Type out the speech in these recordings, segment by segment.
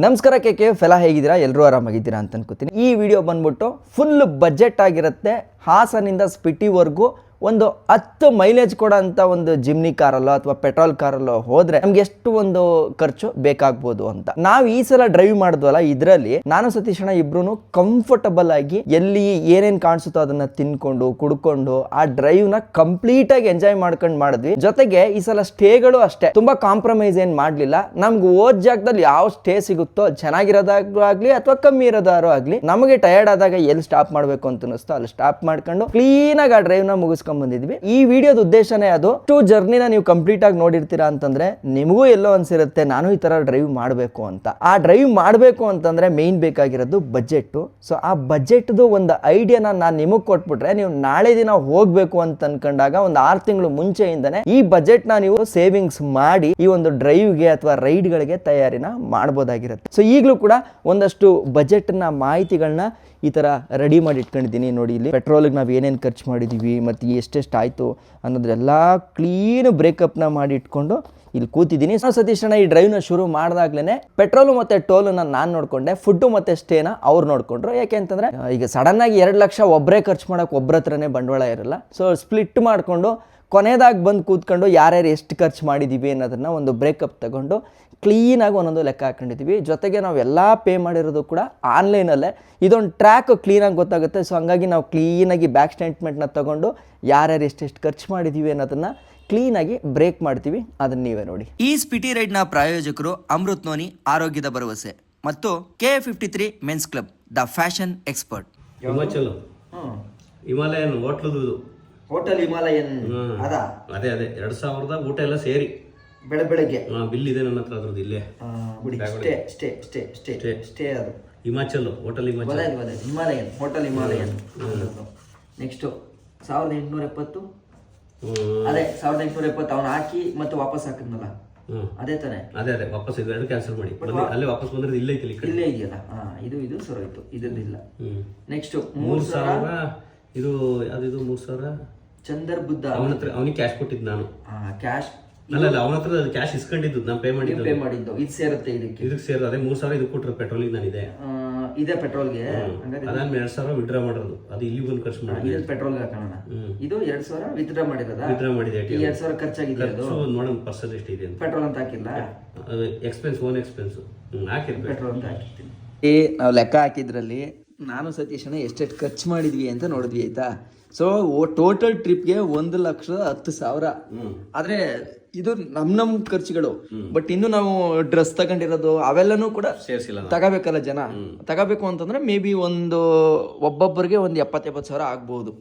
ನಮಸ್ಕಾರ ಕೆ ಫೆಲ ಹೇಗಿದ್ದೀರಾ? ಎಲ್ಲರೂ ಆರಾಮಾಗಿದ್ದೀರಾ ಅಂತ ಅನ್ಕೋತೀನಿ. ಈ ವಿಡಿಯೋ ಬಂದ್ಬಿಟ್ಟು ಫುಲ್ ಬಜೆಟ್ ಆಗಿರುತ್ತೆ. ಹಾಸನಿಂದ ಸ್ಪಿಟಿವರೆಗೂ ಒಂದು 10 ಮೈಲೇಜ್ ಕೊಡೋ ಅಂತ ಒಂದು ಜಿಮ್ನಿ ಕಾರಲ್ಲೋ ಅಥವಾ ಪೆಟ್ರೋಲ್ ಕಾರಲ್ಲೋ ಹೋದ್ರೆ ನಮ್ಗೆ ಎಷ್ಟು ಒಂದು ಖರ್ಚು ಬೇಕಾಗ್ಬೋದು ಅಂತ. ನಾವು ಈ ಸಲ ಡ್ರೈವ್ ಮಾಡಿದ್ವಲ್ಲ, ಇದರಲ್ಲಿ ನಾನು ಸತೀಶ್ ಅಣ್ಣ ಇಬ್ರು ಕಂಫರ್ಟಬಲ್ ಆಗಿ ಎಲ್ಲಿ ಏನೇನ್ ಕಾಣಿಸುತ್ತೋ ಅದನ್ನ ತಿನ್ಕೊಂಡು ಕುಡ್ಕೊಂಡು ಆ ಡ್ರೈವ್ ನ ಕಂಪ್ಲೀಟ್ ಆಗಿ ಎಂಜಾಯ್ ಮಾಡ್ಕೊಂಡು ಮಾಡಿದ್ವಿ. ಜೊತೆಗೆ ಈ ಸಲ ಸ್ಟೇಗಳು ಅಷ್ಟೇ ತುಂಬಾ ಕಾಂಪ್ರಮೈಸ್ ಏನ್ ಮಾಡ್ಲಿಲ್ಲ. ನಮ್ಗೆ ಓದ್ ಜಾಗದಲ್ಲಿ ಯಾವ ಸ್ಟೇ ಸಿಗುತ್ತೋ ಚೆನ್ನಾಗಿರೋದಾಗ್ಲೂ ಆಗ್ಲಿ ಅಥವಾ ಕಮ್ಮಿ ಇರೋದಾರು ಆಗ್ಲಿ, ನಮಗೆ ಟಯರ್ಡ್ ಆದಾಗ ಎಲ್ಲಿ ಸ್ಟಾಪ್ ಮಾಡ್ಬೇಕು ಅಂತ ಅನಿಸ್ತೋ ಅಲ್ಲಿ ಸ್ಟಾಪ್ ಮಾಡ್ಕೊಂಡು ಕ್ಲೀನ್ ಆಗಿ ಆ ಡ್ರೈವ್ ನ ಮುಗಿಸ್ಕೊಂಡು ಬಂದಿದ್ವಿ. ಈ ವಿಡಿಯೋದ ಉದ್ದೇಶನೇ ಅದು. ಜರ್ನಿನ ನೀವು ಕಂಪ್ಲೀಟ್ ಆಗಿ ನೋಡಿರ್ತೀರಾ ಅಂತಂದ್ರೆ ನಿಮಗೂ ಎಲ್ಲೋ ಅನ್ಸಿರುತ್ತೆ ನಾನು ಈ ತರ ಡ್ರೈವ್ ಮಾಡಬೇಕು ಅಂತ. ಆ ಡ್ರೈವ್ ಮಾಡಬೇಕು ಅಂತಂದ್ರೆ ಮೇನ್ ಬೇಕಾಗಿರೋದು ಬಜೆಟ್. ಸೊ ಆ ಬಜೆಟ್ದು ಒಂದು ಐಡಿಯಾನ ನಾನು ನಿಮಗೆ ಕೊಟ್ಬಿಟ್ರೆ ನೀವು ನಾಳೆ ದಿನ ಹೋಗ್ಬೇಕು ಅಂತ ಅನ್ಕೊಂಡಾಗ ಒಂದು 6 ತಿಂಗಳು ಮುಂಚೆಯಿಂದನೇ ಈ ಬಜೆಟ್ ನ ನೀವು ಸೇವಿಂಗ್ಸ್ ಮಾಡಿ ಈ ಒಂದು ಡ್ರೈವ್ಗೆ ಅಥವಾ ರೈಡ್ಗಳಿಗೆ ತಯಾರಿನ ಮಾಡ್ಬೋದಾಗಿರುತ್ತೆ. ಸೊ ಈಗಲೂ ಕೂಡ ಒಂದಷ್ಟು ಬಜೆಟ್ ನ ಮಾಹಿತಿಗಳನ್ನ ಈ ತರ ರೆಡಿ ಮಾಡಿ ಇಟ್ಕೊಂಡಿದ್ದೀನಿ. ನೋಡಿ, ಇಲ್ಲಿ ಪೆಟ್ರೋಲ್ಗೆ ನಾವು ಏನೇನು ಖರ್ಚು ಮಾಡಿದೀವಿ ಮತ್ತು ಎಷ್ಟೆಷ್ಟು ಆಯ್ತು ಅನ್ನೋದ್ರೆಲ್ಲ ಕ್ಲೀನ್ ಬ್ರೇಕಪ್ ನ ಮಾಡಿ ಇಟ್ಕೊಂಡು ಇಲ್ಲಿ ಕೂತಿದ್ದೀನಿ. ಸತೀಶ್ ಅಣ್ಣ ಈ ಡ್ರೈವ್ನ ಶುರು ಮಾಡಿದಾಗ್ಲೇ ಪೆಟ್ರೋಲು ಮತ್ತೆ ಟೋಲನ್ನ ನಾನು ನೋಡ್ಕೊಂಡೆ, ಫುಡ್ ಮತ್ತೆ ಸ್ಟೇನ ಅವ್ರು ನೋಡ್ಕೊಂಡ್ರು. ಯಾಕೆ ಅಂತಂದ್ರೆ ಈಗ ಸಡನ್ ಆಗಿ 2 ಲಕ್ಷ ಒಬ್ಬರೇ ಖರ್ಚು ಮಾಡಕ್ಕೆ ಒಬ್ಬರ ಹತ್ರನೇ ಬಂಡವಾಳ ಇರಲ್ಲ. ಸೊ ಸ್ಪ್ಲಿಟ್ ಮಾಡಿಕೊಂಡು ಕೊನೆದಾಗಿ ಬಂದು ಕೂತ್ಕೊಂಡು ಯಾರ್ಯಾರು ಎಷ್ಟು ಖರ್ಚು ಮಾಡಿದ್ದೀವಿ ಅನ್ನೋದನ್ನ ಒಂದು ಬ್ರೇಕಪ್ ತಗೊಂಡು ಕ್ಲೀನಾಗಿ ಒಂದೊಂದು ಲೆಕ್ಕ ಹಾಕೊಂಡಿದ್ದೀವಿ. ಜೊತೆಗೆ ನಾವೆಲ್ಲ ಪೇ ಮಾಡಿರೋದು ಕೂಡ ಆನ್ಲೈನಲ್ಲೇ. ಇದೊಂದು ಟ್ರ್ಯಾಕ್ ಕ್ಲೀನಾಗಿ ಗೊತ್ತಾಗುತ್ತೆ. ಸೊ ಹಂಗಾಗಿ ನಾವು ಕ್ಲೀನಾಗಿ ಬ್ಯಾಕ್ ಸ್ಟೇಟ್ಮೆಂಟ್ನ ತಗೊಂಡು ಯಾರ್ಯಾರು ಎಷ್ಟೆಷ್ಟು ಖರ್ಚು ಮಾಡಿದ್ದೀವಿ ಅನ್ನೋದನ್ನ ಕ್ಲೀನಾಗಿ ಬ್ರೇಕ್ ಮಾಡ್ತೀವಿ. ಅದನ್ನ ನೀವೇ ನೋಡಿ. ಈ ಸ್ಪಿಟಿ ರೈಡ್ನ ಪ್ರಾಯೋಜಕರು ಅಮೃತ್ ನೋನಿ ಆರೋಗ್ಯದ ಭರವಸೆ ಮತ್ತು K53 men's club, the fashion expert. Himalayan hotel Himalayan ಅದೇ 2000 ಊಟ ಎಲ್ಲ ಸೇರಿ ಬೆಳಗ್ಗೆ ಬಿಲ್ ಇದೆ ನನ್ನ ಹತ್ರ. ಅದ್ರದ್ದು ಇಲ್ಲೇ ಸ್ಟೇ ಅದು Himachal hotel Himalayan hotel Himalayan. Next 1870 ಅದೇ 1870 ಅವನು ಹಾಕಿ ಮತ್ತೆ ವಾಪಸ್ ಹಾಕಿದ್ನಲ್ಲ ಅದೇ ತಾನೆ. ಅದೇ ವಾಪಸ್ ಎರಡು ಕ್ಯಾನ್ಸಲ್ ಮಾಡಿ ಅಲ್ಲೇ ವಾಪಸ್ ಬಂದ್ರೆ ಇಲ್ಲೇ ಇಲ್ಲೇ ಇದೆಯಲ್ಲ. ಇದು ಸರೋಯ್ತು, ಇದಿಲ್ಲ. ನೆಕ್ಸ್ಟ್ 3000 ಇದು ಅದು 3000 ಚಂದರ್ ಬುದ್ಧ. ಅವನಿಗೆ ಕ್ಯಾಶ್ ಕೊಟ್ಟಿದ್ದು ನಾನು. ಕ್ಯಾಶ್ ಅಲ್ಲ ಅವನ ಹತ್ರ ಕ್ಯಾಶ್ ಇಸ್ಕೊಂಡಿದ್ದು ನಾನು ಪೇ ಮಾಡಿದ್ದು. ಇದು ಸೇರುತ್ತೆ ಇದಕ್ಕೆ ಸೇರೋದು. ಅದೇ 3000 ಇದು ಕೊಟ್ಟರು ಪೆಟ್ರೋಲಿಗೆ ನಾನು ಇದೆ ಪೆಟ್ರೋಲ್ಗೆ. ಅದಾದ್ಮೇಲೆ 2000 ವಿಡ್ರಾ ಮಾಡಿರೋದು. ಅದು ಇಲ್ಲಿ ಬಂದು ಖರ್ಚು ಮಾಡಿ ಪೆಟ್ರೋಲ್ಗೆ ಹಾಕೋಣ. ಇದು 2000 ವಿತ್ಡ್ರಾ ಮಾಡಿರೋದಾ? ವಿಡ್ರಾ ಮಾಡಿದೆ. 2000 ಖರ್ಚಾಗಿದೆ. ನೋಡೋಣ ಪರ್ಸಲ್ ಎಷ್ಟಿದೆ ಅಂತ. ಪೆಟ್ರೋಲ್ ಅಂತ ಹಾಕಿಲ್ಲ, ಎಕ್ಸ್ಪೆನ್ಸ್ ಓನ್ ಎಕ್ಸ್ಪೆನ್ಸ್ ಹಾಕಿರ್ಬೇಕು. ಪೆಟ್ರೋಲ್ ಅಂತ ಹಾಕಿರ್ತೀನಿ. ನಾವು ಲೆಕ್ಕ ಹಾಕಿದ್ರಲ್ಲಿ ನಾನು ಸತೀಶ್ ಅಣ್ಣ ಎಷ್ಟೆಷ್ಟು ಖರ್ಚು ಮಾಡಿದ್ವಿ ಅಂತ ನೋಡಿದ್ವಿ, ಆಯ್ತಾ? ಸೊ ಟೋಟಲ್ ಟ್ರಿಪ್ಗೆ 1,10,000. ಆದ್ರೆ ಇದು ನಮ್ ಖರ್ಚುಗಳು. ಬಟ್ ಇನ್ನು ನಾವು ಡ್ರೆಸ್ ತಗೊಂಡಿರೋದು ಅವೆಲ್ಲನೂ ಕೂಡ ತಗೋಬೇಕಲ್ಲ. ಜನ ತಗೋಬೇಕು ಅಂತಂದ್ರೆ ಮೇ ಬಿ ಒಬ್ಬೊಬ್ಬರಿಗೆ ಒಂದು 70,000 ಆಗ್ಬಹುದು.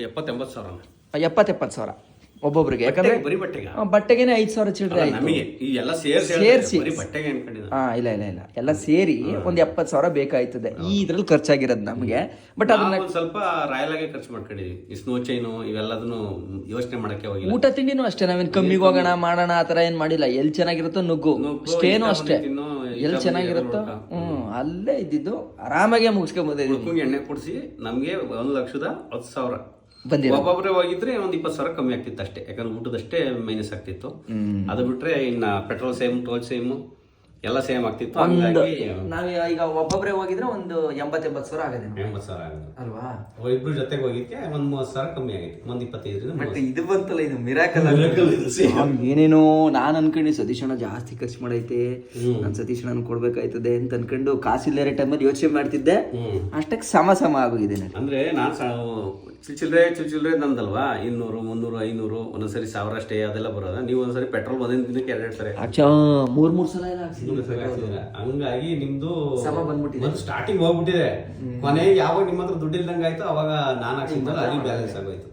70,000 ಒಬ್ಬೊಬ್ರಿಗೆ. ಯಾಕಂದ್ರೆ ಬಟ್ಟೆಗೆನೆ 5,000 ಚಿಲ್ಲರೆ ಸೇರಿಸಿ. ಇಲ್ಲ ಎಲ್ಲ ಸೇರಿ ಒಂದು 70,000 ಬೇಕಾಯ್ತದೆ. ಈ ಇದ್ರಲ್ಲಿ ಖರ್ಚಾಗಿರೋದು ನಮಗೆ. ಬಟ್ ಅದನ್ನ ಸ್ವಲ್ಪ ರಾಯಲ್ ಆಗಿ ಖರ್ಚು ಮಾಡ್ಕೊಂಡಿದೀವಿ. ಸ್ನೋ ಚೈನು ಇವೆಲ್ಲದನ್ನು ಯೋಚನೆ ಮಾಡಕ್ಕೆ ಹೋಗಿಲ್ಲ. ಊಟ ತಿಂಡಿನೂ ಅಷ್ಟೇ, ನಾವೇನ್ ಕಮ್ಮಿಗೆ ಹೋಗೋಣ ಮಾಡೋಣ ಆತರ ಏನ್ ಮಾಡಿಲ್ಲ. ಎಲ್ಲಿ ಚೆನ್ನಾಗಿರುತ್ತೋ ನುಗ್ಗು, ಸ್ಟೇನು ಅಷ್ಟೇ ಎಲ್ಲಿ ಚೆನ್ನಾಗಿರುತ್ತೋ ಅಲ್ಲೇ ಇದ್ದಿದ್ದು ಆರಾಮಾಗೆ ಮುಗಿಸ್ಕೊಂಡ್ ಬಂದಿದ್ದೀವಿ. ಎಣ್ಣೆ ಕೊಡಿಸಿ ನಮ್ಗೆ 1,10,000 ಒಬ್ಬೊಬ್ರೆ ಹೋಗಿದ್ರೆ 20,000 ಕಮ್ಮಿ ಆಗ್ತಿತ್ತು ಅಷ್ಟೇ. ಯಾಕಂದ್ರೆ ಊಟದಷ್ಟೇ ಮೈನಸ್ ಆಗ್ತಿತ್ತು. ಅದು ಬಿಟ್ರೆ ಇನ್ನ ಪೆಟ್ರೋಲ್ ಸೇಮ್, ಟೋಲ್ ಸೇಮ್ ಎಲ್ಲ ಸೇಮ್ ಆಗ್ತಿತ್ತು. ನಾವ್ ಈಗ ಒಬ್ಬೊಬ್ರೆ ಹೋಗಿದ್ರೆ ಒಂದು 80,000 ಆಗದೆ. 80,000 ಆಗಿದೆ ಅಲ್ವಾ? ಇಬ್ರು ಜೊತೆಗೆ ಹೋಗಿದ್ಕೆ 30,000 ಕಮ್ಮಿ ಆಗಿತ್ತು. 25,000. ಇದು ಬಂತಲ್ಲ, ಇದು ಮಿರಾಕಲ್. ಏನೇನೋ ನಾನ್ ಅನ್ಕೊಂಡಿ ಸತೀಶ್ ಅಣ್ಣ ಜಾಸ್ತಿ ಖರ್ಚು ಮಾಡೈತೆ, ನಾನ್ ಸತೀಶ್ ಅಣ್ಣ ಕೊಡ್ಬೇಕಾಯ್ತದೆ ಅಂತ ಅನ್ಕೊಂಡು ಕಾಸಿಲ್ಲೇ ಟೈಮಲ್ಲಿ ಯೋಚನೆ ಮಾಡ್ತಿದ್ದೆ. ಅಷ್ಟಕ್ಕೆ ಸಮ ಆಗೋಗಿದೆ. ಅಂದ್ರೆ ನಾನು ಚಿಲ್ಚಿಲ್ರೆ ನಂದಲ್ವಾ 200, 300, 500 ಒಂದೊಂದ್ಸರಿ 1000 ಅಷ್ಟೇ ಅದೆಲ್ಲ ಬರೋದ. ನೀವು ಒಂದ್ಸರಿ ಪೆಟ್ರೋಲ್ ಬಂದಿನ ದಿನಕ್ಕೆ 2 ಸರಿ 3 ಸಲ ಹಂಗಾಗಿ ನಿಮ್ದು ಸಮ ಬಂದ್ಬಿಟ್ಟಿದೆ. ಸ್ಟಾರ್ಟಿಂಗ್ ಹೋಗ್ಬಿಟ್ಟಿದೆ. ಕೊನೆಗೆ ಯಾವಾಗ ನಿಮ್ಮ ಹತ್ರ ದುಡ್ಡು ಇಲ್ದಂಗೆ ಆಯ್ತು ಅವಾಗ ನಾನು ಹಾಕ್ಸಿದ್ದಲ್ಲ ಅಲ್ಲಿ ಬ್ಯಾಲೆನ್ಸ್ ಆಗೋಯ್ತು.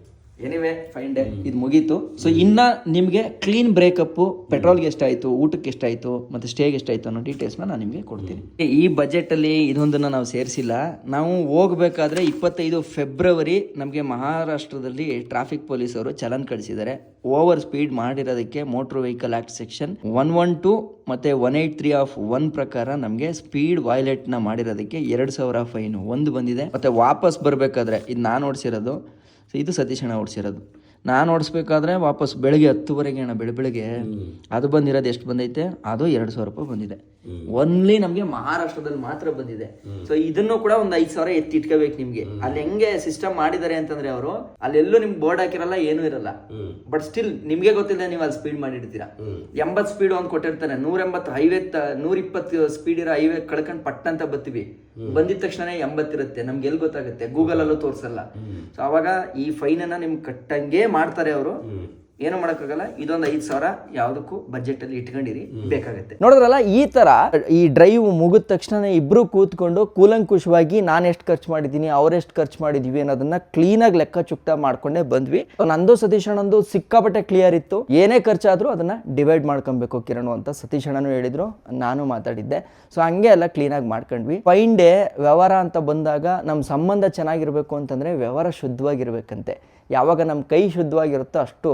ಎನಿವೆ ಫೈನ್ ಡೇ ಇದು ಮುಗೀತು. ಸೊ ಇನ್ನ ನಿಮಗೆ ಕ್ಲೀನ್ ಬ್ರೇಕಪ್ ಪೆಟ್ರೋಲ್ಗೆ ಎಷ್ಟಾಯ್ತು, ಊಟಕ್ಕೆ ಎಷ್ಟಾಯ್ತು ಮತ್ತೆ ಸ್ಟೇಗೆ ಎಷ್ಟಾಯ್ತು ಅನ್ನೋ ಡೀಟೇಲ್ಸ್ನ ನಾನು ನಿಮಗೆ ಕೊಡ್ತೀನಿ. ಈ ಬಜೆಟ್ ಅಲ್ಲಿ ಇದೊಂದನ್ನ ನಾವು ಸೇರಿಸಿಲ್ಲ. ನಾವು ಹೋಗ್ಬೇಕಾದ್ರೆ 25 ಫೆಬ್ರವರಿ ನಮಗೆ ಮಹಾರಾಷ್ಟ್ರದಲ್ಲಿ ಟ್ರಾಫಿಕ್ ಪೊಲೀಸ್ ಅವರು ಚಲನ್ ಕಳಿಸಿದ್ದಾರೆ. ಓವರ್ ಸ್ಪೀಡ್ ಮಾಡಿರೋದಕ್ಕೆ ಮೋಟರ್ ವೆಹಿಕಲ್ ಆಕ್ಟ್ ಸೆಕ್ಷನ್ 112 ಮತ್ತೆ 183 ಆಫ್ 1 ಪ್ರಕಾರ ನಮಗೆ ಸ್ಪೀಡ್ ವೈಲೇಟ್ ನ ಮಾಡಿರೋದಕ್ಕೆ 2,000 ಫೈನ್ ಒಂದು ಬಂದಿದೆ. ಮತ್ತೆ ವಾಪಸ್ ಬರ್ಬೇಕಾದ್ರೆ ಇದು ನಾನು ಓಡಿಸಿರೋದು, ಇದು ಸತೀಶ್ ಅಣ್ಣ ಓಡಿಸಿರೋದು. ನಾನು ಓಡಿಸ್ಬೇಕಾದ್ರೆ ವಾಪಸ್ ಬೆಳಗ್ಗೆ 10 ಗಂಟೆಗೆ ಅಣ್ಣ ಬೆಳಗ್ಗೆ ಅದು ಬಂದಿರೋದು ಎಷ್ಟು ಬಂದೈತೆ? ಅದು 2,000 ರೂಪಾಯಿ ಬಂದಿದೆ. ಓನ್ಲಿ ನಮಗೆ ಮಹಾರಾಷ್ಟ್ರದಲ್ಲಿ ಮಾತ್ರ ಬಂದಿದೆ. ಸೊ ಇದನ್ನು ಕೂಡ ಒಂದು 5,000 ಎತ್ತಿ ಇಟ್ಕೋಬೇಕು ನಿಮ್ಗೆ. ಅಲ್ಲಿ ಹೆಂಗೆ ಸಿಸ್ಟಮ್ ಮಾಡಿದ್ದಾರೆ ಅಂತಂದ್ರೆ ಅವರು ಅಲ್ಲೆಲ್ಲೂ ನಿಮ್ಗೆ ಬೋರ್ಡ್ ಹಾಕಿರಲ್ಲ, ಏನೂ ಇರಲ್ಲ. ಬಟ್ ಸ್ಟಿಲ್ ನಿಮ್ಗೆ ಗೊತ್ತಿಲ್ಲ, ನೀವು ಅಲ್ಲಿ ಸ್ಪೀಡ್ ಮಾಡಿರ್ತೀರಾ. 80 ಸ್ಪೀಡ್ ಒಂದು ಕೊಟ್ಟಿರ್ತಾನೆ, 180 ಹೈವೇ 120 ಸ್ಪೀಡ್ ಇರೋ ಹೈವೇ ಕಳ್ಕೊಂಡು ಪಟ್ ಅಂತ ಬರ್ತೀವಿ. ಬಂದಿದ ತಕ್ಷಣ 80 ಇರುತ್ತೆ. ನಮ್ಗೆ ಎಲ್ಲಿ ಗೊತ್ತಾಗುತ್ತೆ? ಗೂಗಲ್ ಅಲ್ಲೂ ತೋರ್ಸಲ್ಲ. ಸೊ ಅವಾಗ ಈ ಫೈನ್ ಅನ್ನ ನಿಮ್ಗೆ ಕಟ್ಟಂಗೆ ಮಾಡ್ತಾರೆ ಅವರು. ಏನು ಮಾಡೋಕ್ಕಾಗಲ್ಲ. ಇದೊಂದು 5,000 ಯಾವುದಕ್ಕೂ ಬಜೆಟ್ ಅಲ್ಲಿ ಇಟ್ಕೊಂಡಿರಿ, ಬೇಕಾಗುತ್ತೆ. ನೋಡಿದ್ರಲ್ಲ, ಈ ತರ ಈ ಡ್ರೈವ್ ಮುಗಿದ ತಕ್ಷಣ ಇಬ್ರು ಕೂತ್ಕೊಂಡು ಕೂಲಂಕುಷವಾಗಿ ನಾನು ಎಷ್ಟು ಖರ್ಚು ಮಾಡಿದ್ದೀನಿ, ಅವ್ರೆಷ್ಟು ಖರ್ಚು ಮಾಡಿದೀವಿ ಅನ್ನೋದನ್ನ ಕ್ಲೀನಾಗಿ ಲೆಕ್ಕ ಚುಕ್ತ ಮಾಡ್ಕೊಂಡೇ ಬಂದ್ವಿ. ನಂದು ಸತೀಶ್ ಅಣ್ಣಂದು ಸಿಕ್ಕಾಪಟ್ಟೆ ಕ್ಲಿಯರ್ ಇತ್ತು. ಏನೇ ಖರ್ಚಾದ್ರೂ ಅದನ್ನ ಡಿವೈಡ್ ಮಾಡ್ಕೊಬೇಕು ಕಿರಣ್ ಅಂತ ಸತೀಶ್ ಅಣ್ಣನು ಹೇಳಿದ್ರು, ನಾನು ಮಾತಾಡಿದ್ದೆ. ಸೊ ಹಂಗೆ ಎಲ್ಲ ಕ್ಲೀನಾಗಿ ಮಾಡ್ಕೊಂಡ್ವಿ. ಫೈನ್ ಡೇ ವ್ಯವಹಾರ ಅಂತ ಬಂದಾಗ ನಮ್ಮ ಸಂಬಂಧ ಚೆನ್ನಾಗಿರ್ಬೇಕು ಅಂತಂದ್ರೆ ವ್ಯವಹಾರ ಶುದ್ಧವಾಗಿರ್ಬೇಕಂತೆ. ಯಾವಾಗ ನಮ್ಮ ಕೈ ಶುದ್ಧವಾಗಿರುತ್ತೋ ಅಷ್ಟು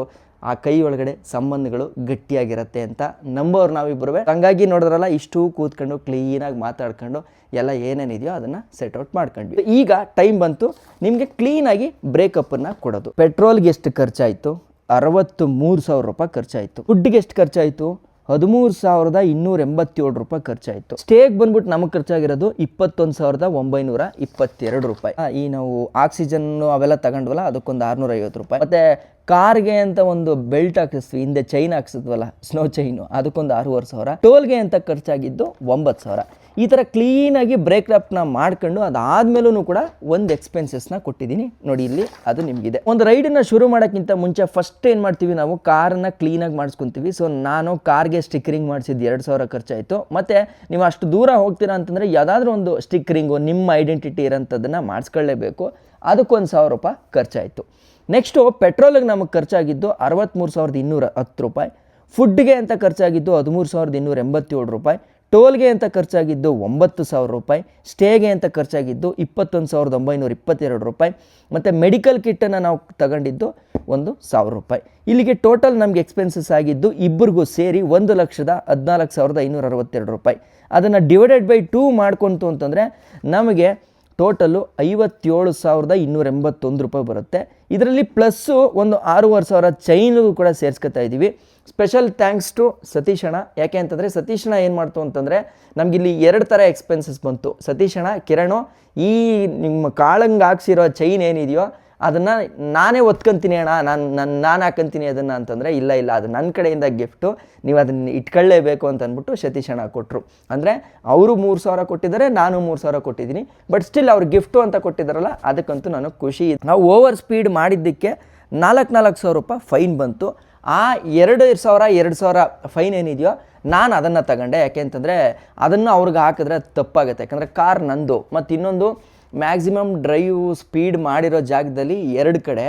ಆ ಕೈ ಒಳಗಡೆ ಸಂಬಂಧಗಳು ಗಟ್ಟಿಯಾಗಿರುತ್ತೆ ಅಂತ ನಂಬೋರು ನಾವಿಬ್ಬರು. ಹಂಗಾಗಿ ನೋಡಿದ್ರಲ್ಲ, ಇಷ್ಟು ಕೂತ್ಕೊಂಡು ಕ್ಲೀನಾಗಿ ಮಾತಾಡ್ಕೊಂಡು ಎಲ್ಲ ಏನೇನಿದೆಯೋ ಅದನ್ನು ಸೆಟ್ ಔಟ್ ಮಾಡ್ಕೊಂಡ್ವಿ. ಈಗ ಟೈಮ್ ಬಂತು ನಿಮಗೆ ಕ್ಲೀನಾಗಿ ಬ್ರೇಕಪ್ಪನ್ನು ಕೊಡೋದು. ಪೆಟ್ರೋಲ್ಗೆ ಎಷ್ಟು ಖರ್ಚಾಯಿತು? 63,000 ರೂಪಾಯಿ ಖರ್ಚಾಯಿತು. ಫುಡ್ಗೆ ಎಷ್ಟು ಖರ್ಚಾಯಿತು? 13,287 ರೂಪಾಯಿ ಖರ್ಚಾಯಿತು. ಸ್ಟೇಗೆ ಬಂದ್ಬಿಟ್ಟು ನಮಗೆ ಖರ್ಚಾಗಿರೋದು 21,922 ರೂಪಾಯಿ. ಈ ನಾವು ಆಕ್ಸಿಜನ್ ಅವೆಲ್ಲ ತಗೊಂಡ್ವಲ್ಲ, ಅದಕ್ಕೊಂದು 650 ರೂಪಾಯಿ. ಮತ್ತೆ ಕಾರ್ಗೆ ಅಂತ ಒಂದು ಬೆಲ್ಟ್ ಹಾಕಿಸ್ತೀವಿ, ಹಿಂದೆ ಚೈನ್ ಹಾಕ್ಸಿದ್ವಲ್ಲ, ಸ್ನೋ ಚೈನು, ಅದಕ್ಕೊಂದು 6,500. ಟೋಲ್ಗೆ ಅಂತ ಖರ್ಚಾಗಿದ್ದು 9,000. ಈ ಥರ ಕ್ಲೀನಾಗಿ ಬ್ರೇಕ್ ನ ಮಾಡ್ಕೊಂಡು ಅದಾದ್ಮೇಲೂ ಕೂಡ ಒಂದು ಎಕ್ಸ್ಪೆನ್ಸಸ್ನ ಕೊಟ್ಟಿದ್ದೀನಿ ನೋಡಿ ಇಲ್ಲಿ, ಅದು ನಿಮಗಿದೆ. ಒಂದು ರೈಡನ್ನ ಶುರು ಮಾಡೋಕ್ಕಿಂತ ಮುಂಚೆ ಫಸ್ಟ್ ಏನು ಮಾಡ್ತೀವಿ ನಾವು, ಕಾರನ್ನ ಕ್ಲೀನಾಗಿ ಮಾಡಿಸ್ಕೊತೀವಿ. ಸೊ ನಾನು ಕಾರ್ಗೆ ಸ್ಟಿಕ್ಕರಿಂಗ್ ಮಾಡಿಸಿದ್ದು 2,000 ಖರ್ಚಾಯಿತು. ಮತ್ತು ನೀವು ಅಷ್ಟು ದೂರ ಹೋಗ್ತೀರಾ ಅಂತಂದರೆ ಯಾವುದಾದ್ರೂ ಒಂದು ಸ್ಟಿಕ್ಕರಿಂಗು ನಿಮ್ಮ ಐಡೆಂಟಿಟಿ ಇರೋಂಥದ್ದನ್ನು ಮಾಡಿಸ್ಕೊಳ್ಳೇಬೇಕು. ಅದಕ್ಕೊಂದು 1,000 ರೂಪಾಯಿ ಖರ್ಚಾಯಿತು. ನೆಕ್ಸ್ಟು ಪೆಟ್ರೋಲಿಗೆ ನಮಗೆ ಖರ್ಚಾಗಿದ್ದು 63,210 ರೂಪಾಯಿ. ಫುಡ್ಗೆ ಅಂತ ಖರ್ಚಾಗಿದ್ದು 13,287 ರೂಪಾಯಿ. ಟೋಲ್ಗೆ ಅಂತ ಖರ್ಚಾಗಿದ್ದು 9,000 ರೂಪಾಯಿ. ಸ್ಟೇಗೆ ಅಂತ ಖರ್ಚಾಗಿದ್ದು 21,922 ರೂಪಾಯಿ. ಮತ್ತು ಮೆಡಿಕಲ್ ಕಿಟ್ಟನ್ನು ನಾವು ತಗೊಂಡಿದ್ದು 1,000 ರೂಪಾಯಿ. ಇಲ್ಲಿಗೆ ಟೋಟಲ್ ನಮಗೆ ಎಕ್ಸ್ಪೆನ್ಸಸ್ ಆಗಿದ್ದು ಇಬ್ಬರಿಗೂ ಸೇರಿ 1,14,562 ರೂಪಾಯಿ. ಅದನ್ನು ಡಿವೈಡೆಡ್ ಬೈ 2 ಮಾಡ್ಕೊಂತು ಅಂತಂದರೆ ನಮಗೆ ಟೋಟಲು 57,281 ರೂಪಾಯಿ ಬರುತ್ತೆ. ಇದರಲ್ಲಿ ಪ್ಲಸ್ಸು ಒಂದು 6,500 ಚೈನ್ಗೂ ಕೂಡ ಸೇರಿಸ್ಕೊತಾ ಇದ್ದೀವಿ. ಸ್ಪೆಷಲ್ ಥ್ಯಾಂಕ್ಸ್ ಟು ಸತೀಶ್ ಅಣ್ಣ. ಯಾಕೆ ಅಂತಂದರೆ ಸತೀಶ್ ಅಣ್ಣ ಏನು ಮಾಡ್ತು ಅಂತಂದರೆ ನಮಗಿಲ್ಲಿ 2 ಥರ ಎಕ್ಸ್ಪೆನ್ಸಸ್ ಬಂತು. ಸತೀಶ್ ಅಣ್ಣ, ಕಿರಣು, ಈ ನಿಮ್ಮ ಕಾಳಂಗೆ ಹಾಕ್ಸಿರೋ ಚೈನ್ ಏನಿದೆಯೋ ಅದನ್ನು ನಾನೇ ಒತ್ಕೊಂತೀನಿ ಅಣ್ಣ, ನಾನು ಹಾಕೊಂತೀನಿ ಅದನ್ನು ಅಂತಂದರೆ, ಇಲ್ಲ ಅದು ನನ್ನ ಕಡೆಯಿಂದ ಗಿಫ್ಟು, ನೀವು ಅದನ್ನು ಇಟ್ಕೊಳ್ಳೇಬೇಕು ಅಂತ ಅಂದ್ಬಿಟ್ಟು ಸತೀಶ್ ಅಣ್ಣ ಕೊಟ್ಟರು. ಅಂದರೆ ಅವರು 3,000 ಕೊಟ್ಟಿದ್ದಾರೆ, ನಾನು 3,000 ಕೊಟ್ಟಿದ್ದೀನಿ. ಬಟ್ ಸ್ಟಿಲ್ ಅವ್ರು ಗಿಫ್ಟು ಅಂತ ಕೊಟ್ಟಿದ್ದಾರಲ್ಲ, ಅದಕ್ಕಂತೂ ನನಗೆ ಖುಷಿ. ನಾವು ಓವರ್ ಸ್ಪೀಡ್ ಮಾಡಿದ್ದಕ್ಕೆ 4,000 ರೂಪಾಯಿ ಫೈನ್ ಬಂತು. ಆ 2,000 ಫೈನ್ ಏನಿದೆಯೋ ನಾನು ಅದನ್ನು ತಗೊಂಡೆ. ಯಾಕೆ ಅಂತಂದರೆ ಅದನ್ನು ಅವ್ರಿಗೆ ಹಾಕಿದ್ರೆ ತಪ್ಪಾಗುತ್ತೆ. ಯಾಕಂದರೆ ಕಾರ್ ನಂದು. ಮತ್ತು ಇನ್ನೊಂದು, ಮ್ಯಾಕ್ಸಿಮಮ್ ಡ್ರೈವ್ ಸ್ಪೀಡ್ ಮಾಡಿರೋ ಜಾಗದಲ್ಲಿ 2 ಕಡೆ,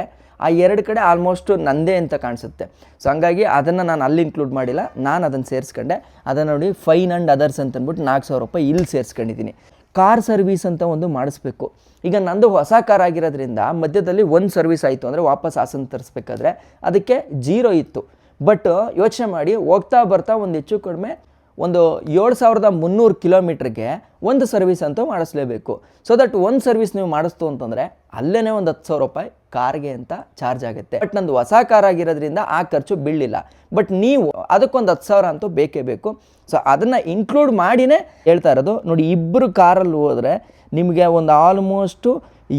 ಆ 2 ಕಡೆ ಆಲ್ಮೋಸ್ಟ್ ನಂದೇ ಅಂತ ಕಾಣಿಸುತ್ತೆ. ಸೊ ಹಂಗಾಗಿ ಅದನ್ನು ನಾನು ಅಲ್ಲಿ ಇನ್ಕ್ಲೂಡ್ ಮಾಡಿಲ್ಲ, ನಾನು ಅದನ್ನು ಸೇರಿಸ್ಕೊಂಡೆ. ಅದನ್ನು ನೋಡಿ ಫೈನ್ ಆ್ಯಂಡ್ ಅದರ್ಸ್ ಅಂತ ಅಂದ್ಬಿಟ್ಟು 4,000 ರೂಪಾಯಿ ಇಲ್ಲಿ ಸೇರಿಸ್ಕೊಂಡಿದ್ದೀನಿ. ಕಾರ್ ಸರ್ವಿಸ್ ಅಂತ ಒಂದು ಮಾಡಿಸ್ಬೇಕು. ಈಗ ನಂದು ಹೊಸ ಕಾರ್ ಆಗಿರೋದ್ರಿಂದ ಮಧ್ಯದಲ್ಲಿ ಒಂದು ಸರ್ವಿಸ್ ಆಯಿತು ಅಂದರೆ ವಾಪಸ್ ಹಾಸನ ತರಿಸ್ಬೇಕಾದ್ರೆ ಅದಕ್ಕೆ 0 ಇತ್ತು. ಬಟ್ ಯೋಚನೆ ಮಾಡಿ, ಹೋಗ್ತಾ ಬರ್ತಾ ಒಂದು ಹೆಚ್ಚು ಕಡಿಮೆ ಒಂದು 7,300 ಕಿಲೋಮೀಟ್ರಿಗೆ ಒಂದು ಸರ್ವಿಸ್ ಅಂತೂ ಮಾಡಿಸ್ಲೇಬೇಕು. ಸೊ ದಟ್ ಒಂದು ಸರ್ವಿಸ್ ನೀವು ಮಾಡಿಸ್ತು ಅಂತಂದರೆ ಅಲ್ಲೇ ಒಂದು 10,000 ರೂಪಾಯಿ ಕಾರ್ಗೆ ಅಂತ ಚಾರ್ಜ್ ಆಗುತ್ತೆ. ಬಟ್ ನಂದು ಹೊಸ ಕಾರ್ ಆಗಿರೋದ್ರಿಂದ ಆ ಖರ್ಚು ಬೀಳಲಿಲ್ಲ. ಬಟ್ ನೀವು ಅದಕ್ಕೊಂದು 10,000 ಅಂತೂ ಬೇಕೇ ಬೇಕು. ಸೊ ಅದನ್ನು ಇನ್ಕ್ಲೂಡ್ ಮಾಡಿನೇ ಹೇಳ್ತಾ ಇರೋದು. ನೋಡಿ, ಇಬ್ಬರು ಕಾರಲ್ಲಿ ಹೋದರೆ ನಿಮಗೆ ಒಂದು ಆಲ್ಮೋಸ್ಟು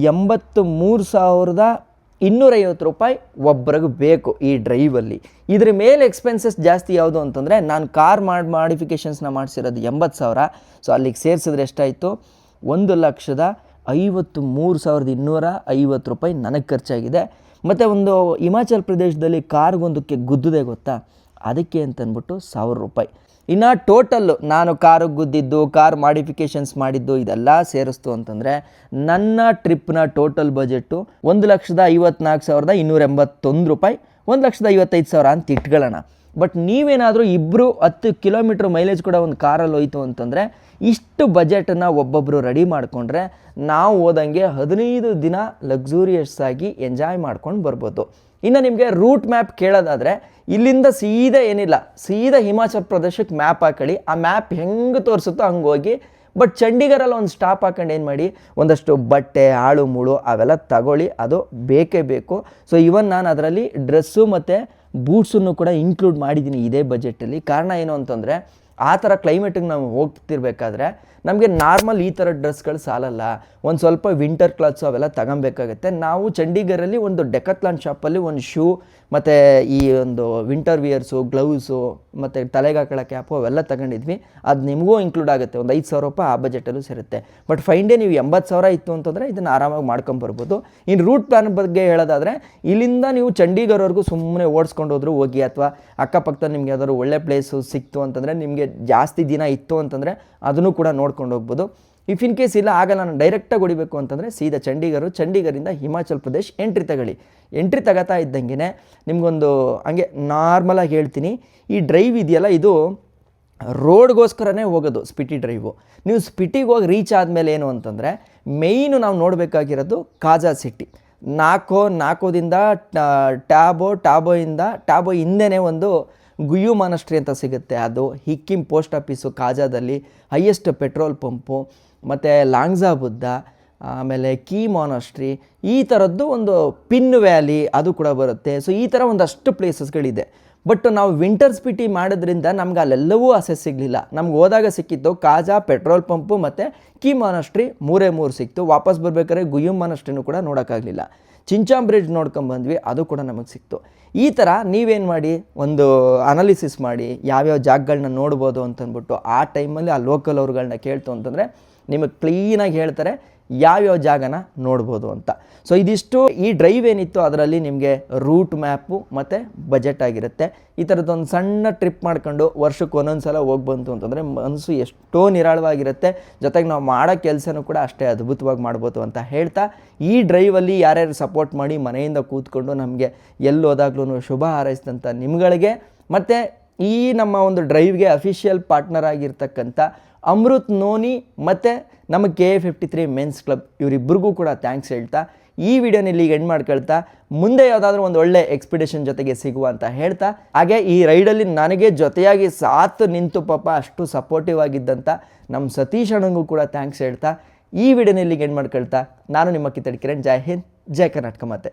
83,250 ರೂಪಾಯಿ ಒಬ್ಬರಿಗೂ ಬೇಕು ಈ ಡ್ರೈವಲ್ಲಿ. ಇದ್ರ ಮೇಲೆ ಎಕ್ಸ್ಪೆನ್ಸಸ್ ಜಾಸ್ತಿ ಯಾವುದು ಅಂತಂದರೆ, ನಾನು ಕಾರ್ ಮಾಡಿಫಿಕೇಷನ್ಸ್ನ ಮಾಡಿಸಿರೋದು 80,000. ಸೊ ಅಲ್ಲಿಗೆ ಸೇರಿಸಿದ್ರೆ ಎಷ್ಟಾಯಿತು? 1,53,250 ರೂಪಾಯಿ ನನಗೆ ಖರ್ಚಾಗಿದೆ. ಮತ್ತು ಒಂದು ಹಿಮಾಚಲ್ ಪ್ರದೇಶದಲ್ಲಿ ಕಾರ್ಗೊಂದಕ್ಕೆ ಗುದ್ದಿದೆ ಗೊತ್ತಾ, ಅದಕ್ಕೆ ಅಂತಂದ್ಬಿಟ್ಟು 1,000 ರೂಪಾಯಿ. ಇನ್ನು ಟೋಟಲ್ಲು ನಾನು ಕಾರಿಗೆ ಗುದ್ದಿದ್ದು, ಕಾರ್ ಮಾಡಿಫಿಕೇಷನ್ಸ್ ಮಾಡಿದ್ದು ಇದೆಲ್ಲ ಸೇರಿಸ್ತು ಅಂತಂದರೆ ನನ್ನ ಟ್ರಿಪ್ನ ಟೋಟಲ್ ಬಜೆಟ್ಟು 1,54,281 ರೂಪಾಯಿ, 1,55,000 ಅಂತ ಇಟ್ಕೊಳ್ಳೋಣ. ಬಟ್ ನೀವೇನಾದರೂ ಇಬ್ಬರು 10 ಕಿಲೋಮೀಟ್ರ್ ಮೈಲೇಜ್ ಕೂಡ ಒಂದು ಕಾರಲ್ಲಿ ಹೋಯ್ತು ಅಂತಂದರೆ ಇಷ್ಟು ಬಜೆಟನ್ನು ಒಬ್ಬೊಬ್ಬರು ರೆಡಿ ಮಾಡಿಕೊಂಡ್ರೆ ನಾವು ಹೋದಂಗೆ 15 ದಿನ ಲಕ್ಸುರಿಯಸ್ ಆಗಿ ಎಂಜಾಯ್ ಮಾಡ್ಕೊಂಡು ಬರ್ಬೋದು. ಇನ್ನು ನಿಮಗೆ ರೂಟ್ ಮ್ಯಾಪ್ ಕೇಳೋದಾದರೆ ಇಲ್ಲಿಂದ ಸೀದಾ ಏನಿಲ್ಲ, ಸೀದಾ ಹಿಮಾಚಲ್ ಪ್ರದೇಶಕ್ಕೆ ಮ್ಯಾಪ್ ಹಾಕೊಳ್ಳಿ. ಆ ಮ್ಯಾಪ್ ಹೆಂಗೆ ತೋರಿಸುತ್ತೋ ಹಂಗೆ ಹೋಗಿ. ಬಟ್ ಚಂಡೀಗಢಲ್ಲಿ ಒಂದು ಸ್ಟಾಪ್ ಹಾಕೊಂಡು ಏನು ಮಾಡಿ, ಒಂದಷ್ಟು ಬಟ್ಟೆ, ಆಳು ಮೂಳು ಅವೆಲ್ಲ ತಗೊಳ್ಳಿ, ಅದು ಬೇಕೇ ಬೇಕು. ಸೊ ಇವನ್ ನಾನು ಅದರಲ್ಲಿ ಡ್ರೆಸ್ಸು ಮತ್ತು ಬೂಟ್ಸನ್ನು ಕೂಡ ಇನ್ಕ್ಲೂಡ್ ಮಾಡಿದ್ದೀನಿ ಇದೇ ಬಜೆಟಲ್ಲಿ. ಕಾರಣ ಏನು ಅಂತಂದರೆ ಆ ಥರ ಕ್ಲೈಮೇಟಿಗೆ ನಾವು ಹೋಗ್ತಿರ್ಬೇಕಾದ್ರೆ ನಮಗೆ ನಾರ್ಮಲ್ ಈ ಥರ ಡ್ರೆಸ್ಗಳು ಸಾಲಲ್ಲ, ಒಂದು ಸ್ವಲ್ಪ ವಿಂಟರ್ ಕ್ಲಾತ್ಸು ಅವೆಲ್ಲ ತಗೊಬೇಕಾಗುತ್ತೆ. ನಾವು ಚಂಡೀಗಢಲ್ಲಿ ಒಂದು ಡೆಕತ್ಲಾನ್ ಶಾಪಲ್ಲಿ ಒಂದು ಶೂ ಮತ್ತು ಈ ಒಂದು ವಿಂಟರ್ ವಿಯರ್ಸು, ಗ್ಲೌಸು ಮತ್ತು ತಲೆಗೆ ಹಾಕೊಳ್ಳೋ ಕ್ಯಾಪು ಅವೆಲ್ಲ ತಗೊಂಡಿದ್ವಿ. ಅದು ನಿಮಗೂ ಇನ್ಕ್ಲೂಡ್ ಆಗುತ್ತೆ, ಒಂದು 5,000 ರೂಪಾಯಿ ಆ ಬಜೆಟಲ್ಲೂ ಸೇರುತ್ತೆ. ಬಟ್ ಫೈನ್ ಡೇ ನೀವು 80,000 ಇತ್ತು ಅಂತಂದರೆ ಇದನ್ನು ಆರಾಮಾಗಿ ಮಾಡ್ಕೊಂಬರ್ಬೋದು. ಇನ್ನು ರೂಟ್ ಪ್ಲಾನ್ ಬಗ್ಗೆ ಹೇಳೋದಾದರೆ ಇಲ್ಲಿಂದ ನೀವು ಚಂಡೀಗಢವರೆಗೂ ಸುಮ್ಮನೆ ಓಡಿಸ್ಕೊಂಡು ಹೋದ್ರು ಹೋಗಿ, ಅಥವಾ ಅಕ್ಕಪಕ್ಕ ನಿಮ್ಗೆ ಯಾವ್ದಾದ್ರು ಒಳ್ಳೆ ಪ್ಲೇಸು ಸಿಕ್ತು ಅಂತಂದರೆ, ನಿಮಗೆ ಜಾಸ್ತಿ ದಿನ ಇತ್ತು ಅಂತಂದರೆ ಅದನ್ನು ಕೂಡ ನೋಡ್ಕೊಂಡು ಹೋಗ್ಬೋದು. ಇಫ್ ಇನ್ ಕೇಸ್ ಇಲ್ಲ ಆಗಲ್ಲ ನಾನು ಡೈರೆಕ್ಟಾಗಿ ಹೊಡಿಬೇಕು ಅಂತಂದರೆ ಸೀದಾ ಚಂಡೀಗಢದಿಂದ ಹಿಮಾಚಲ್ ಪ್ರದೇಶ್ ಎಂಟ್ರಿ ತಗೊಳ್ಳಿ. ಎಂಟ್ರಿ ತಗೋತಾ ಇದ್ದಂಗೆ ನಿಮಗೊಂದು ಹಂಗೆ ನಾರ್ಮಲಾಗಿ ಹೇಳ್ತೀನಿ, ಈ ಡ್ರೈವ್ ಇದೆಯಲ್ಲ ಇದು ರೋಡ್ಗೋಸ್ಕರನೇ ಹೋಗೋದು ಸ್ಪಿಟಿ ಡ್ರೈವು. ನೀವು ಸ್ಪಿಟಿಗೆ ಹೋಗಿ ರೀಚ್ ಆದಮೇಲೆ ಏನು ಅಂತಂದರೆ ಮೇಯ್ನು ನಾವು ನೋಡಬೇಕಾಗಿರೋದು ಕಾಜಾ ಸಿಟಿ. ನಾಕೋದಿಂದ ಟ್ಯಾಬೋ ಹಿಂದೆನೇ ಒಂದು ಗುಯು ಮಾನಸ್ಟ್ರಿ ಅಂತ ಸಿಗುತ್ತೆ. ಅದು ಹಿಕ್ಕಿಮ್ ಪೋಸ್ಟ್ ಆಫೀಸು ಕಾಜಾದಲ್ಲಿ, ಹೈಯೆಸ್ಟ್ ಪೆಟ್ರೋಲ್ ಪಂಪು, ಮತ್ತು ಲಾಂಗ್ಜಾ ಬುದ್ಧ, ಆಮೇಲೆ ಕೀ ಮಾನಸ್ಟ್ರಿ, ಈ ಥರದ್ದು ಒಂದು ಪಿನ್ ವ್ಯಾಲಿ ಅದು ಕೂಡ ಬರುತ್ತೆ. ಸೊ ಈ ಥರ ಒಂದಷ್ಟು ಪ್ಲೇಸಸ್ಗಳಿದೆ. ಬಟ್ ನಾವು ವಿಂಟರ್ ಸ್ಪಿಟಿ ಮಾಡೋದ್ರಿಂದ ನಮ್ಗೆ ಅಲ್ಲೆಲ್ಲವೂ ಅಸೆಸ್ ಸಿಗಲಿಲ್ಲ. ನಮ್ಗೆ ಹೋದಾಗ ಸಿಕ್ಕಿದ್ದು ಕಾಜಾ, ಪೆಟ್ರೋಲ್ ಪಂಪು ಮತ್ತು ಕೀ ಮಾನಸ್ಟ್ರಿ 3 ಸಿಕ್ತು. ವಾಪಸ್ ಬರ್ಬೇಕಾದ್ರೆ ಗುಯು ಮಾನಸ್ಟ್ರಿನೂ ಕೂಡ ನೋಡೋಕ್ಕಾಗಲಿಲ್ಲ. ಚಿಂಚಾಮ್ ಬ್ರಿಡ್ಜ್ ನೋಡ್ಕೊಂಬಂದ್ವಿ, ಅದು ಕೂಡ ನಮಗೆ ಸಿಕ್ತು. ಈ ಥರ ನೀವೇನು ಮಾಡಿ ಒಂದು ಅನಾಲಿಸಿಸ್ ಮಾಡಿ ಯಾವ್ಯಾವ ಜಾಗಗಳನ್ನ ನೋಡ್ಬೋದು ಅಂತಂದ್ಬಿಟ್ಟು ಆ ಟೈಮಲ್ಲಿ ಆ ಲೋಕಲ್ ಅವ್ರುಗಳನ್ನ ಕೇಳ್ತು ಅಂತಂದರೆ ನಿಮಗೆ ಕ್ಲೀನಾಗಿ ಹೇಳ್ತಾರೆ ಯಾವ್ಯಾವ ಜಾಗನ ನೋಡ್ಬೋದು ಅಂತ. ಸೊ ಇದಿಷ್ಟು ಈ ಡ್ರೈವ್ ಏನಿತ್ತು ಅದರಲ್ಲಿ ನಿಮಗೆ ರೂಟ್ ಮ್ಯಾಪು ಮತ್ತು ಬಜೆಟ್ ಆಗಿರುತ್ತೆ. ಈ ಥರದ್ದೊಂದು ಸಣ್ಣ ಟ್ರಿಪ್ ಮಾಡ್ಕೊಂಡು ವರ್ಷಕ್ಕೆ ಒಂದೊಂದು ಸಲ ಹೋಗಿ ಬಂತು ಅಂತಂದರೆ ಮನಸ್ಸು ಎಷ್ಟೋ ನಿರಾಳವಾಗಿರುತ್ತೆ. ಜೊತೆಗೆ ನಾವು ಮಾಡೋ ಕೆಲಸನೂ ಕೂಡ ಅಷ್ಟೇ ಅದ್ಭುತವಾಗಿ ಮಾಡ್ಬೋದು ಅಂತ ಹೇಳ್ತಾ, ಈ ಡ್ರೈವಲ್ಲಿ ಯಾರ್ಯಾರು ಸಪೋರ್ಟ್ ಮಾಡಿ ಮನೆಯಿಂದ ಕೂತ್ಕೊಂಡು ನಮಗೆ ಎಲ್ಲಿ ಹೋದಾಗ್ಲೂ ಶುಭ ಹಾರೈಸಿದಂಥ ನಿಮ್ಗಳಿಗೆ, ಮತ್ತು ಈ ನಮ್ಮ ಒಂದು ಡ್ರೈವ್ಗೆ ಅಫಿಷಿಯಲ್ ಪಾರ್ಟ್ನರ್ ಆಗಿರ್ತಕ್ಕಂಥ ಅಮೃತ್ ನೋನಿ ಮತ್ತು ನಮ್ಮ KA53 ಮೆನ್ಸ್ ಕ್ಲಬ್ ಇವರಿಬ್ಬರಿಗೂ ಕೂಡ ಥ್ಯಾಂಕ್ಸ್ ಹೇಳ್ತಾ ಈ ವಿಡಿಯೋನ ಇಲ್ಲಿಗೆ ಎಂಡ್ ಮಾಡ್ಕೊಳ್ತಾ, ಮುಂದೆ ಯಾವುದಾದ್ರೂ ಒಂದು ಒಳ್ಳೆ ಎಕ್ಸ್ಪಿಡಿಷನ್ ಜೊತೆಗೆ ಸಿಗುವ ಅಂತ ಹೇಳ್ತಾ, ಹಾಗೆ ಈ ರೈಡಲ್ಲಿ ನನಗೆ ಜೊತೆಯಾಗಿ ಸಾಥ್ ನಿಂತು ಪಾಪ ಅಷ್ಟು ಸಪೋರ್ಟಿವ್ ಆಗಿದ್ದಂಥ ನಮ್ಮ ಸತೀಶ್ ಅಣ್ಣಂಗೂ ಕೂಡ ಥ್ಯಾಂಕ್ಸ್ ಹೇಳ್ತಾ ಈ ವಿಡಿಯೋನ ಇಲ್ಲಿಗೆ ಎಂಡ್ ಮಾಡ್ಕೊಳ್ತಾ, ನಾನು ನಿಮ್ಮ ಕಿತ್ತಡಿ ಕಿರಣ್. ಜೈ ಹಿಂದ್, ಜೈ ಕರ್ನಾಟಕ ಮಾತೆ.